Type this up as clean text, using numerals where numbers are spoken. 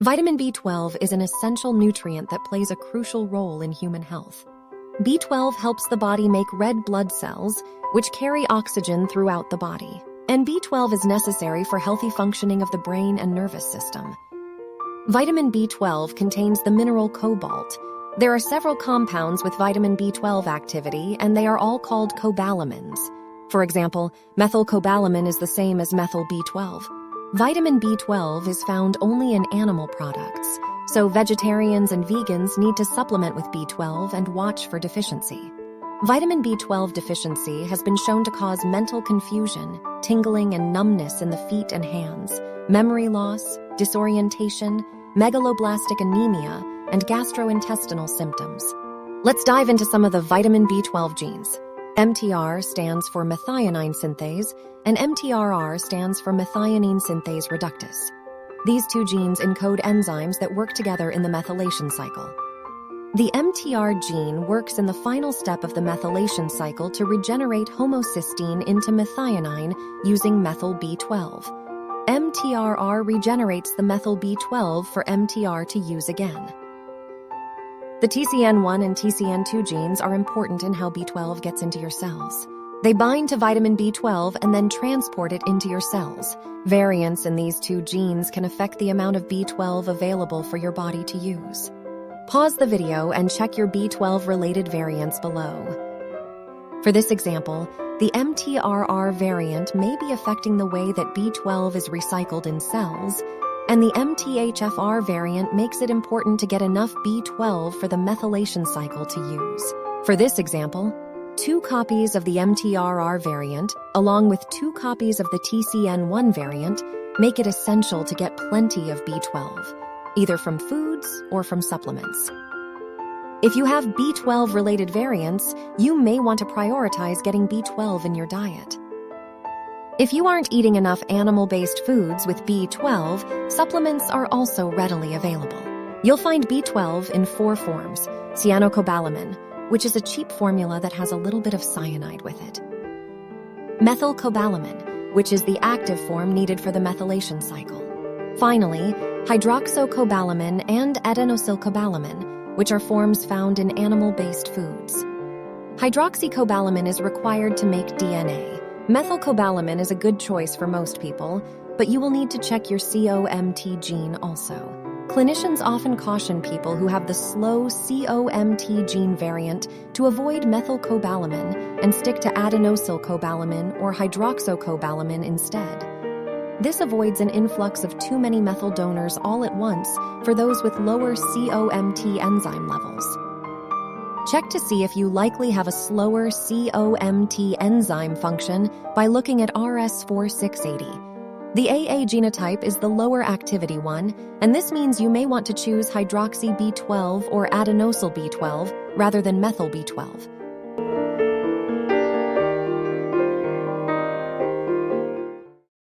Vitamin B12 is an essential nutrient that plays a crucial role in human health. B12 helps the body make red blood cells, which carry oxygen throughout the body. And B12 is necessary for healthy functioning of the brain and nervous system. Vitamin B12 contains the mineral cobalt. There are several compounds with vitamin B12 activity, and they are all called cobalamins. For example, methylcobalamin is the same as methyl B12. Vitamin B12 is found only in animal products, so vegetarians and vegans need to supplement with B12 and watch for deficiency. Vitamin B12 deficiency has been shown to cause mental confusion, tingling and numbness in the feet and hands, memory loss, disorientation, megaloblastic anemia, and gastrointestinal symptoms. Let's dive into some of the vitamin B12 genes. MTR stands for methionine synthase, and MTRR stands for methionine synthase reductase. These two genes encode enzymes that work together in the methylation cycle. The MTR gene works in the final step of the methylation cycle to regenerate homocysteine into methionine using methyl B12. MTRR regenerates the methyl B12 for MTR to use again. The TCN1 and TCN2 genes are important in how B12 gets into your cells. They bind to vitamin B12 and then transport it into your cells. Variants in these two genes can affect the amount of B12 available for your body to use. Pause the video and check your B12-related variants below. For this example, the MTRR variant may be affecting the way that B12 is recycled in cells, and the MTHFR variant makes it important to get enough B12 for the methylation cycle to use. For this example, 2 copies of the MTRR variant, along with 2 copies of the TCN1 variant, make it essential to get plenty of B12, either from foods or from supplements. If you have B12-related variants, you may want to prioritize getting B12 in your diet. If you aren't eating enough animal-based foods with B12, supplements are also readily available. You'll find B12 in 4 forms: cyanocobalamin, which is a cheap formula that has a little bit of cyanide with it; methylcobalamin, which is the active form needed for the methylation cycle; finally, hydroxycobalamin and adenosylcobalamin, which are forms found in animal-based foods. Hydroxycobalamin is required to make DNA. Methylcobalamin is a good choice for most people, but you will need to check your COMT gene also. Clinicians often caution people who have the slow COMT gene variant to avoid methylcobalamin and stick to adenosylcobalamin or hydroxycobalamin instead. This avoids an influx of too many methyl donors all at once for those with lower COMT enzyme levels. Check to see if you likely have a slower COMT enzyme function by looking at RS4680. The AA genotype is the lower activity one, and this means you may want to choose hydroxy B12 or adenosyl B12 rather than methyl B12.